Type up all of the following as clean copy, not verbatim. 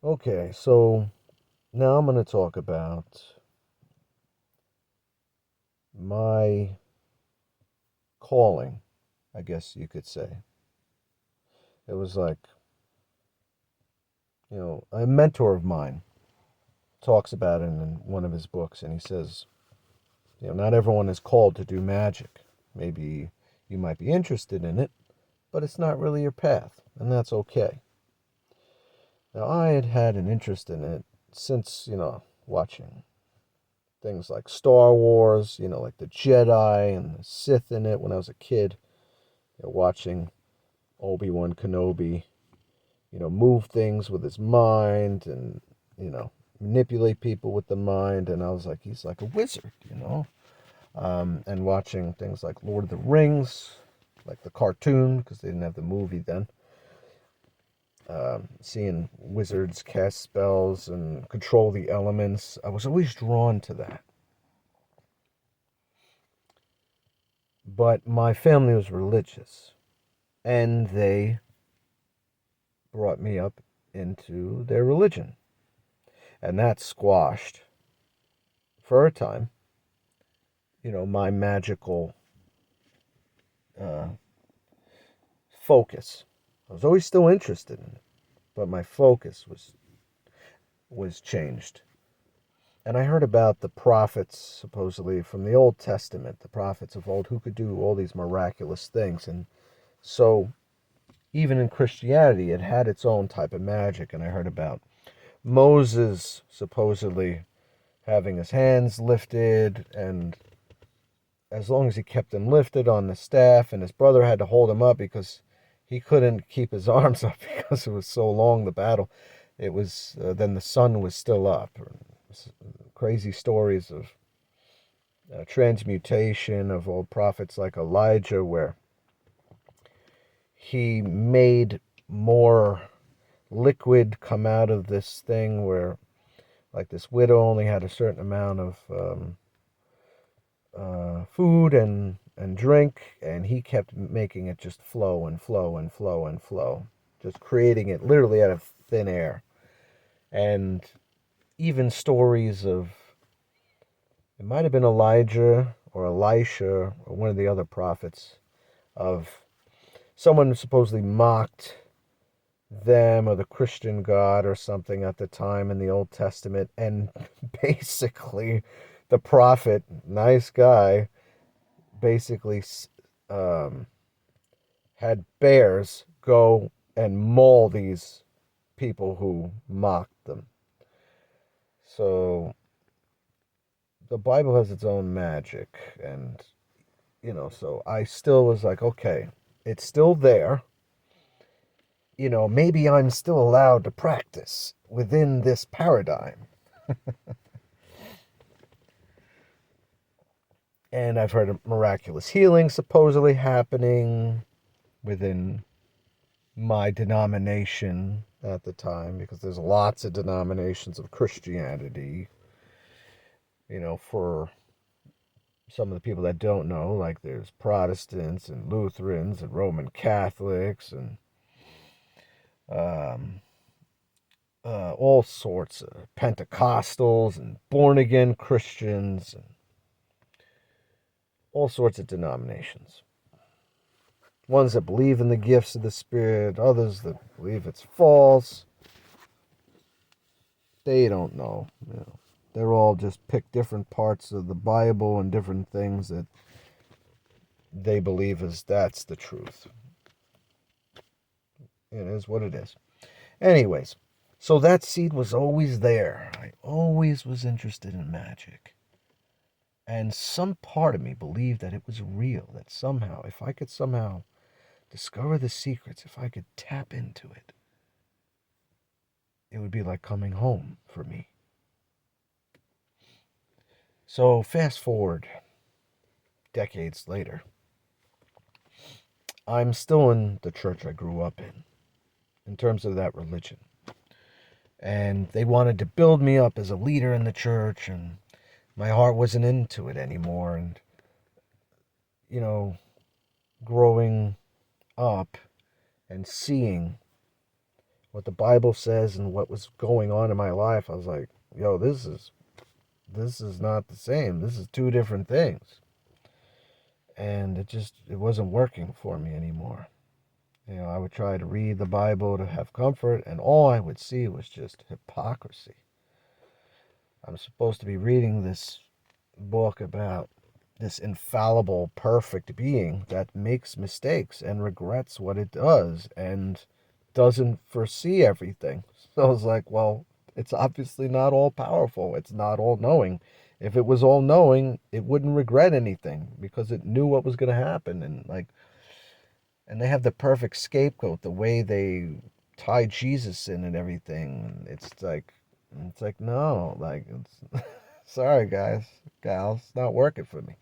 Okay, so now I'm going to talk about my calling, I guess you could say. It was like, a mentor of mine talks about it in one of his books, and he says, not everyone is called to do magic. Maybe you might be interested in it, but it's not really your path, and that's okay. Now, I had had an interest in it since, watching things like Star Wars, like the Jedi and the Sith in it when I was a kid, watching Obi-Wan Kenobi, move things with his mind and, manipulate people with the mind. And I was like, he's like a wizard. And watching things like Lord of the Rings, like the cartoon, because they didn't have the movie then. Seeing wizards cast spells and control the elements. I was always drawn to that. But my family was religious, and they brought me up into their religion. And that squashed, for a time, my magical uh, focus. I was always still interested in it, but my focus was changed. And I heard about the prophets, supposedly from the Old Testament, the prophets of old who could do all these miraculous things. And so, even in Christianity, it had its own type of magic. And I heard about Moses supposedly having his hands lifted, and as long as he kept them lifted on the staff, and his brother had to hold him up because he couldn't keep his arms up because it was so long, the battle. It was, then the sun was still up. Crazy stories of transmutation of old prophets like Elijah, where he made more liquid come out of this thing where, like, this widow only had a certain amount of food and drink, and he kept making it just flow and flow and flow and flow, just creating it literally out of thin air. And even stories of, it might have been Elijah or Elisha or one of the other prophets, of someone who supposedly mocked them or the Christian God or something at the time in the Old Testament, and basically the prophet, nice guy, basically um, had bears go and maul these people who mocked them. So the Bible has its own magic, and so I still was like, okay, it's still there. Maybe I'm still allowed to practice within this paradigm. And I've heard of miraculous healing supposedly happening within my denomination at the time, because there's lots of denominations of Christianity. For some of the people that don't know, like there's Protestants and Lutherans and Roman Catholics and um, all sorts of Pentecostals and born again Christians and all sorts of denominations. Ones that believe in the gifts of the Spirit, others that believe it's false. They don't know. They're all just pick different parts of the Bible and different things that they believe that's the truth. It is what it is. Anyways, so that seed was always there. I always was interested in magic. And some part of me believed that it was real, that somehow, if I could somehow discover the secrets, if I could tap into it, it would be like coming home for me. So fast forward decades later, I'm still in the church I grew up in terms of that religion. And they wanted to build me up as a leader in the church, and my heart wasn't into it anymore. And, you know, growing up and seeing what the Bible says and what was going on in my life, I was like, yo, this is not the same. This is two different things. And it wasn't working for me anymore. I would try to read the Bible to have comfort, and all I would see was just hypocrisy. I'm supposed to be reading this book about this infallible, perfect being that makes mistakes and regrets what it does and doesn't foresee everything. So I was like, well, it's obviously not all powerful. It's not all knowing. If it was all knowing, it wouldn't regret anything because it knew what was going to happen. And they have the perfect scapegoat, the way they tie Jesus in and everything. It's like no, like it's sorry guys, gals, it's not working for me.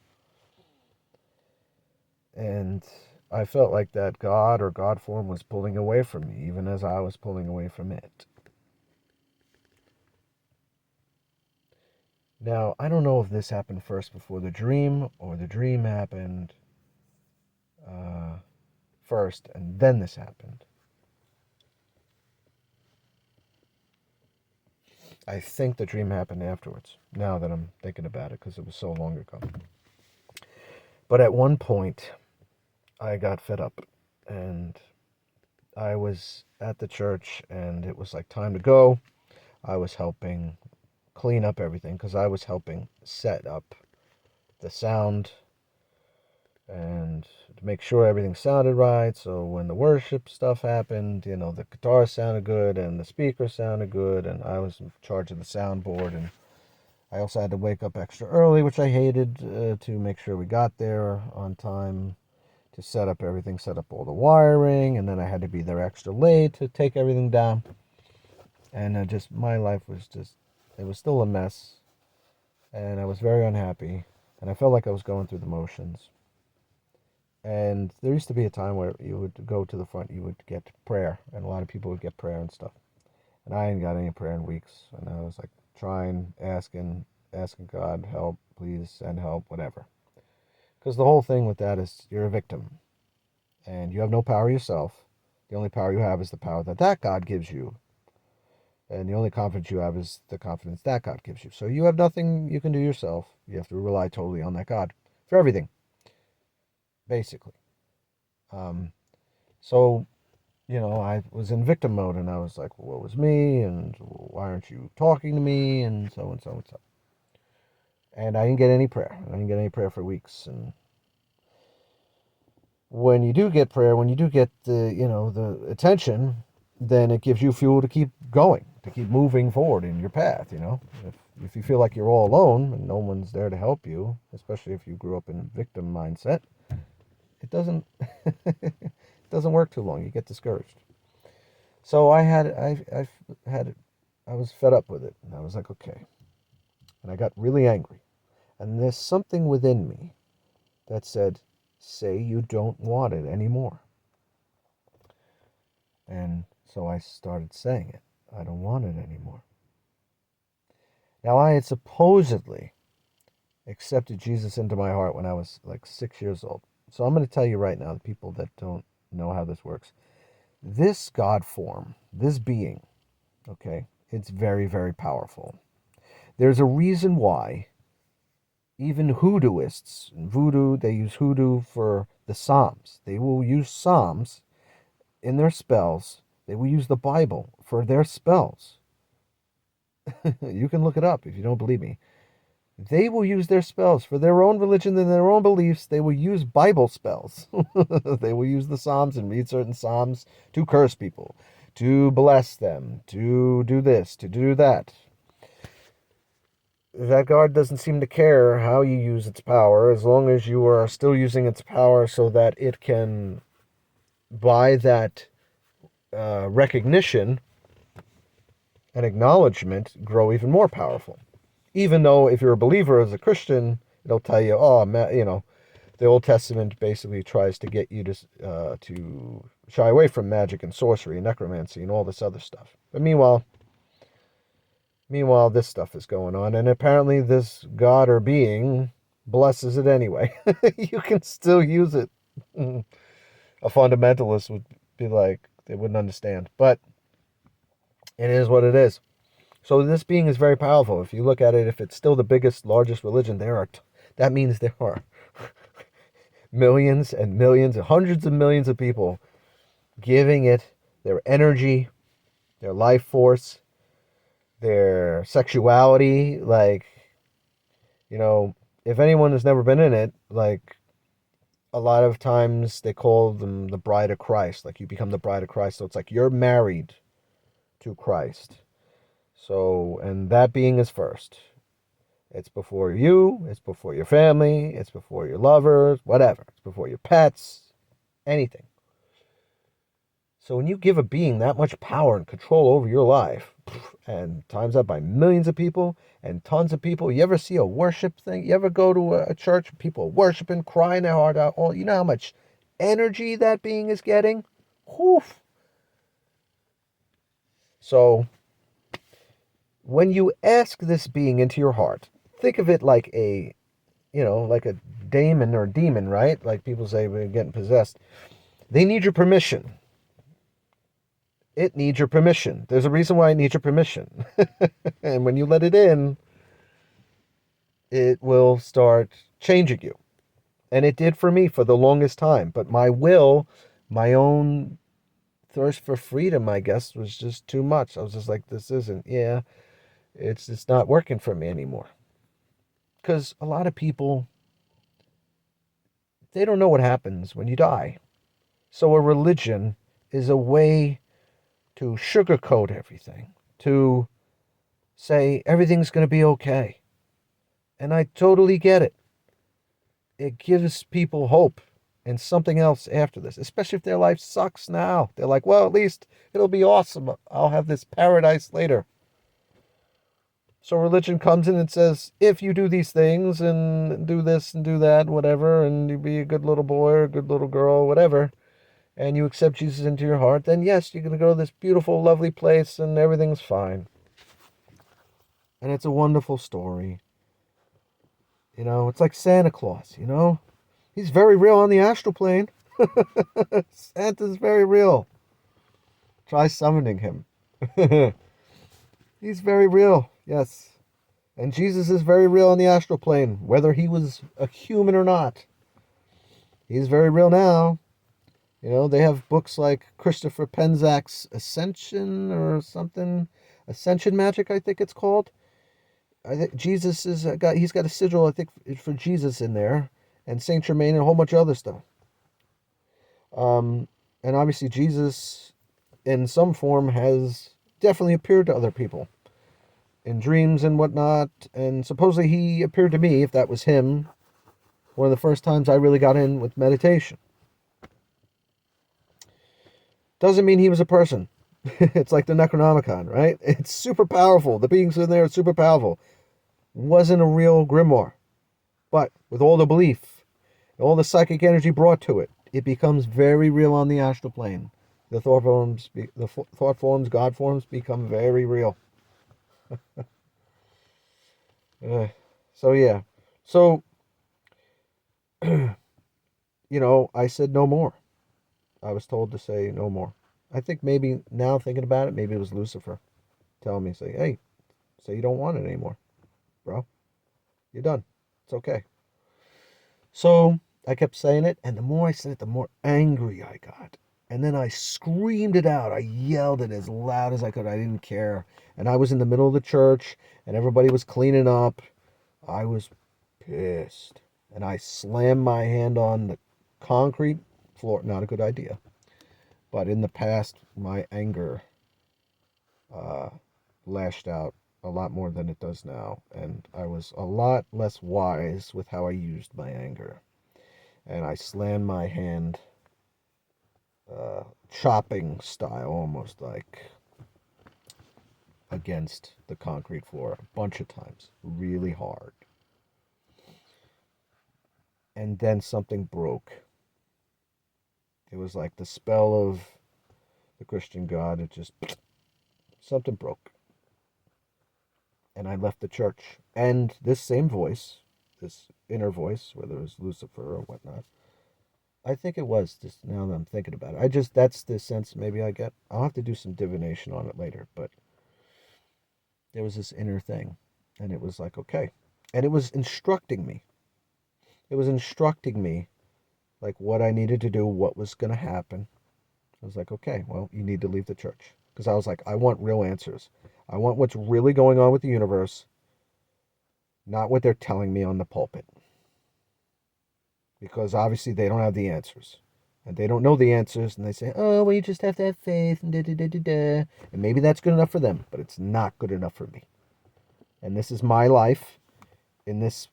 And I felt like that God or God form was pulling away from me, even as I was pulling away from it. Now, I don't know if this happened first before the dream or the dream happened first and then this happened. I think the dream happened afterwards, now that I'm thinking about it, because it was so long ago. But at one point, I got fed up, and I was at the church, and it was like time to go. I was helping clean up everything, because I was helping set up the sound and to make sure everything sounded right. So when the worship stuff happened, the guitar sounded good and the speaker sounded good, and I was in charge of the soundboard. And I also had to wake up extra early, which I hated, to make sure we got there on time to set up everything, set up all the wiring, and then I had to be there extra late to take everything down. And my life was it was still a mess, and I was very unhappy, and I felt like I was going through the motions. And there used to be a time where you would go to the front, you would get prayer, and a lot of people would get prayer and stuff. And I ain't got any prayer in weeks, and I was like trying, asking God, help, please send help, whatever. Because the whole thing with that is you're a victim, and you have no power yourself. The only power you have is the power that God gives you. And the only confidence you have is the confidence that God gives you. So you have nothing you can do yourself. You have to rely totally on that God for everything, basically. So, I was in victim mode, and I was like, well, what was me? And why aren't you talking to me? And so and so and so. And I didn't get any prayer. I didn't get any prayer for weeks. And when you do get prayer, when you do get the attention, then it gives you fuel to keep going, to keep moving forward in your path. If you feel like you're all alone and no one's there to help you, especially if you grew up in a victim mindset, it doesn't it doesn't work too long. You get discouraged. So I was fed up with it, and I was like, okay. And I got really angry. And there's something within me that said, say you don't want it anymore. And so I started saying it. I don't want it anymore. Now, I had supposedly accepted Jesus into my heart when I was like 6 years old. So I'm going to tell you right now, the people that don't know how this works, this God form, this being, okay, it's very, very powerful. There's a reason why even hoodooists, in voodoo, they use hoodoo for the Psalms. They will use Psalms in their spells. They will use the Bible for their spells. You can look it up if you don't believe me. They will use their spells for their own religion and their own beliefs. They will use Bible spells. They will use the Psalms and read certain Psalms to curse people, to bless them, to do this, to do that. That God doesn't seem to care how you use its power, as long as you are still using its power so that it can, by that recognition and acknowledgement, grow even more powerful. Even though if you're a believer as a Christian, it'll tell you, oh, the Old Testament basically tries to get you to shy away from magic and sorcery and necromancy and all this other stuff. But meanwhile, this stuff is going on, and apparently this God or being blesses it anyway. You can still use it. A fundamentalist would be like, they wouldn't understand. But It is what it is. So this being is very powerful. If you look at it, if it's still the biggest, largest religion, that means there are millions and millions, hundreds of millions of people giving it their energy, their life force, their sexuality. Like, you know, if anyone has never been in it, like, a lot of times they call them the bride of Christ. Like, you become the bride of Christ. So it's like you're married to Christ. So, and that being is first. It's before you, it's before your family, it's before your lovers, whatever. It's before your pets, anything. So when you give a being that much power and control over your life, and times that by millions of people and tons of people, you ever see a worship thing? You ever go to a church, people worshiping, crying their heart out? All you know how much energy that being is getting? Whew. So when you ask this being into your heart, think of it like like a daemon or demon, right? Like people say we're getting possessed. They need your permission. It needs your permission. There's a reason why it needs your permission. And when you let it in, it will start changing you. And it did for me for the longest time. But my will, my own thirst for freedom, I guess, was just too much. I was just like, it's just not working for me anymore. Because a lot of people, they don't know what happens when you die. So a religion is a way to sugarcoat everything, to say everything's going to be okay. And I totally get it. It gives people hope and something else after this, especially if their life sucks now. They're like, well, at least it'll be awesome. I'll have this paradise later. So religion comes in and says, if you do these things and do this and do that, whatever, and you be a good little boy or a good little girl, whatever, and you accept Jesus into your heart, then yes, you're going to go to this beautiful, lovely place and everything's fine. And it's a wonderful story. It's like Santa Claus, He's very real on the astral plane. Santa's very real. Try summoning him. He's very real, yes. And Jesus is very real on the astral plane, whether he was a human or not. He's very real now. They have books like Christopher Penczak's Ascension or something. Ascension Magic, I think it's called. I think Jesus he's got a sigil, I think, for Jesus in there. And Saint Germain and a whole bunch of other stuff. And obviously Jesus, in some form, has definitely appeared to other people in dreams and whatnot. And supposedly he appeared to me, if that was him, one of the first times I really got in with meditation. Doesn't mean he was a person. It's like the Necronomicon, right? It's super powerful. The beings in there are super powerful. Wasn't a real grimoire. But with all the belief, all the psychic energy brought to it, it becomes very real on the astral plane. The thought forms, God forms become very real. So yeah. So, I said no more. I was told to say no more. I think maybe now thinking about it, maybe it was Lucifer telling me, hey, say you don't want it anymore, bro. You're done. It's okay. So I kept saying it, and the more I said it, the more angry I got. And then I screamed it out. I yelled it as loud as I could. I didn't care. And I was in the middle of the church, and everybody was cleaning up. I was pissed. And I slammed my hand on the concrete floor. Not a good idea. But in the past, my anger lashed out a lot more than it does now. And I was a lot less wise with how I used my anger. And I slammed my hand, chopping style, almost like, against the concrete floor a bunch of times, really hard. And then something broke. It was like the spell of the Christian God. It just, something broke. And I left the church. And this same voice, this inner voice, whether it was Lucifer or whatnot, I think it was, just now that I'm thinking about it. That's the sense maybe I get. I'll have to do some divination on it later, but there was this inner thing. And it was like, okay. And it was instructing me. It was instructing me like what I needed to do, what was going to happen. I was like, okay, well, you need to leave the church. Because I was like, I want real answers. I want what's really going on with the universe, not what they're telling me on the pulpit. Because obviously they don't have the answers. And they don't know the answers. And they say, oh, well, you just have to have faith. And da da da da da. And maybe that's good enough for them. But it's not good enough for me. And this is my life in this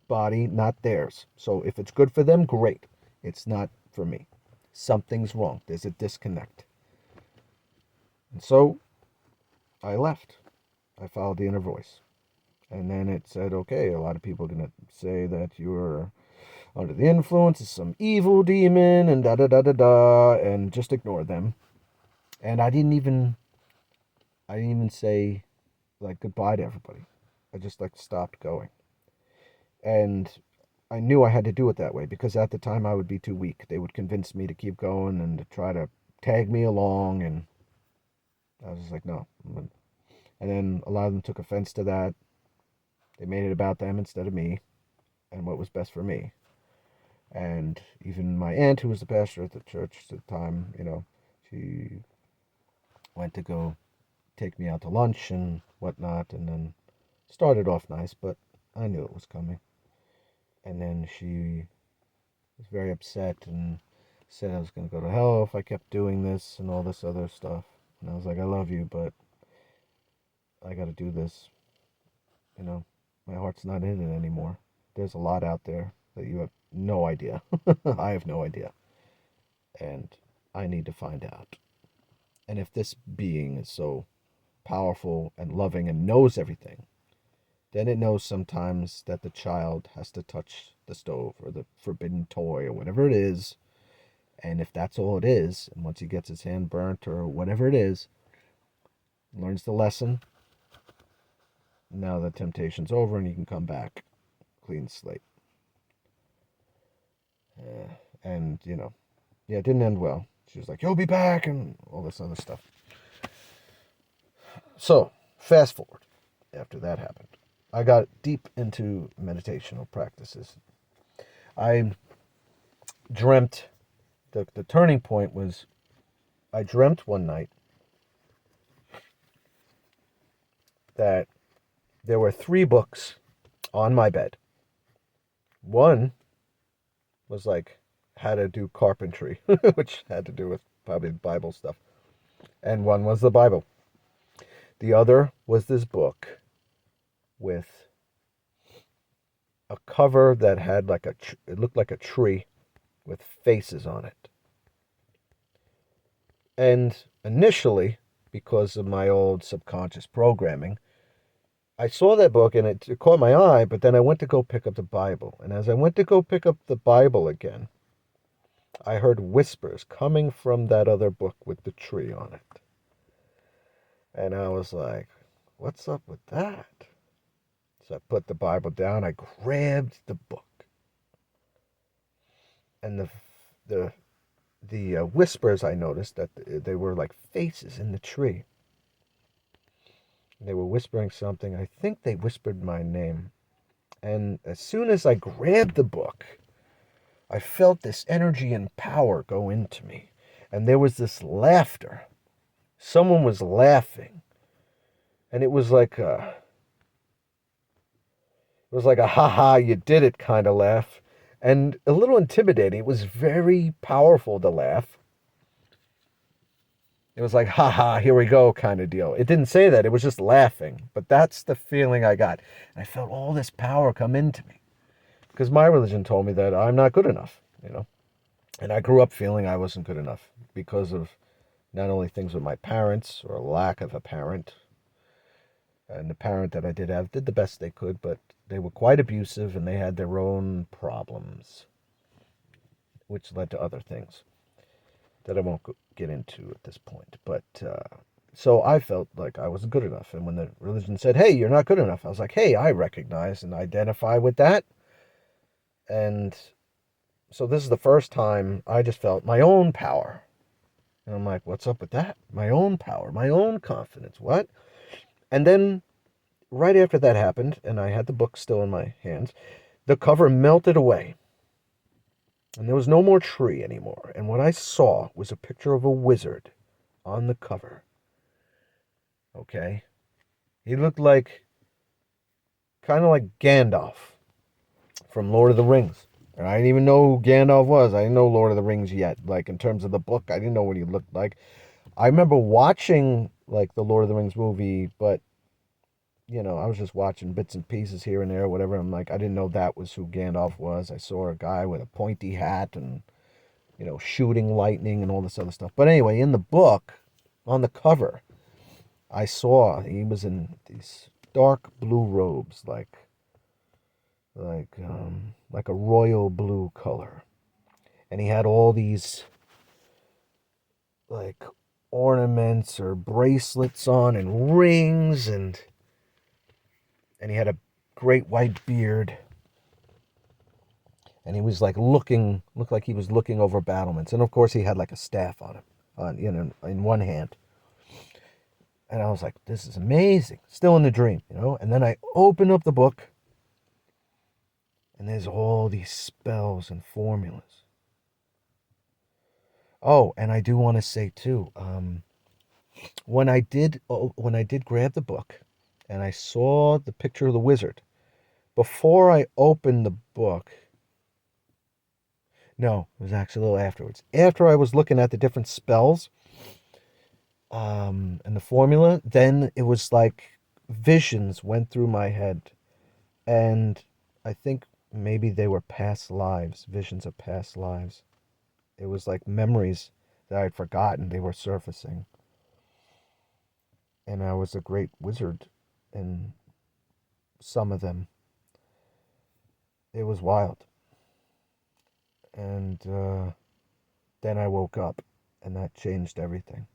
body, not theirs. So if it's good for them, great. It's not for me. Something's wrong. There's a disconnect. And so I left. I followed the inner voice. And then it said, okay, a lot of people are going to say that you're under the influence of some evil demon and da da da da da, and just ignore them. And I didn't even say like goodbye to everybody. I just like stopped going. And I knew I had to do it that way because at the time I would be too weak. They would convince me to keep going and to try to tag me along, and I was just like, no. And then a lot of them took offense to that. They made it about them instead of me and what was best for me. And even my aunt, who was the pastor at the church at the time, she went to go take me out to lunch and whatnot, and then started off nice, but I knew it was coming. And then she was very upset and said I was going to go to hell if I kept doing this and all this other stuff. And I was like, I love you, but I got to do this. My heart's not in it anymore. There's a lot out there that you have no idea. I have no idea. And I need to find out. And if this being is so powerful and loving and knows everything, then it knows sometimes that the child has to touch the stove or the forbidden toy or whatever it is. And if that's all it is, and once he gets his hand burnt or whatever it is, learns the lesson, now the temptation's over and he can come back clean slate. And, it didn't end well. She was like, you'll be back, and all this other stuff. So, fast forward, after that happened, I got deep into meditational practices. I dreamt, the turning point was, I dreamt one night that there were 3 books on my bed. One was like how to do carpentry, which had to do with probably Bible stuff. And one was the Bible. The other was this book with a cover that had like it looked like a tree with faces on it. And initially, because of my old subconscious programming, I saw that book and it caught my eye, but then I went to go pick up the Bible. And as I went to go pick up the Bible again, I heard whispers coming from that other book with the tree on it. And I was like, what's up with that? So I put the Bible down, I grabbed the book. And the whispers, I noticed that they were like faces in the tree. They were whispering something. I think they whispered my name. And as soon as I grabbed the book, I felt this energy and power go into me. And there was this laughter. Someone was laughing. And it was like a ha-ha, you did it kind of laugh. And a little intimidating. It was very powerful, the laugh. It was like, ha-ha, here we go kind of deal. It didn't say that. It was just laughing. But that's the feeling I got. And I felt all this power come into me. Because my religion told me that I'm not good enough, And I grew up feeling I wasn't good enough because of not only things with my parents or a lack of a parent. And the parent that I did have did the best they could, but they were quite abusive and they had their own problems, which led to other things that I won't get into at this point. But so I felt like I wasn't good enough. And when the religion said, hey, you're not good enough, I was like, hey, I recognize and identify with that. And so this is the first time I just felt my own power. And I'm like, what's up with that? My own power, my own confidence. What? And then right after that happened, and I had the book still in my hands, the cover melted away. And there was no more tree anymore. And what I saw was a picture of a wizard on the cover. Okay? He looked like, kind of like Gandalf from Lord of the Rings. And I didn't even know who Gandalf was. I didn't know Lord of the Rings yet. Like, in terms of the book, I didn't know what he looked like. I remember watching, like, the Lord of the Rings movie, but, I was just watching bits and pieces here and there, whatever. I'm like, I didn't know that was who Gandalf was. I saw a guy with a pointy hat and, shooting lightning and all this other stuff. But anyway, in the book, on the cover, I saw he was in these dark blue robes, like a royal blue color, and he had all these like ornaments or bracelets on and rings, and he had a great white beard, and he was like looked like he was looking over battlements, and of course he had like a staff on him, in one hand. And I was like, this is amazing. Still in the dream. And then I open up the book, and there's all these spells and formulas. Oh, and I do want to say too, when I did grab the book, and I saw the picture of the wizard, before I opened the book, no, it was actually a little afterwards. After I was looking at the different spells, and the formula, then it was like visions went through my head, and I think maybe they were past lives, visions of past lives. It was like memories that I had forgotten, they were surfacing. And I was a great wizard in some of them. It was wild. And then I woke up, and that changed everything.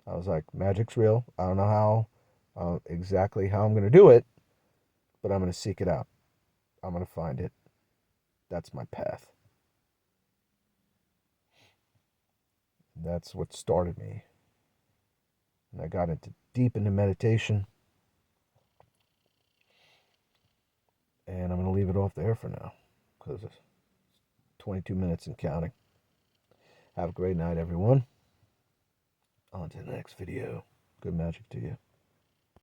I was like, magic's real. I don't know exactly how I'm going to do it, but I'm going to seek it out. I'm going to find it. That's my path. That's what started me. And I got deep into meditation, and I'm going to leave it off there for now because it's 22 minutes and counting. Have a great night, everyone. On to the next video. Good magic to you.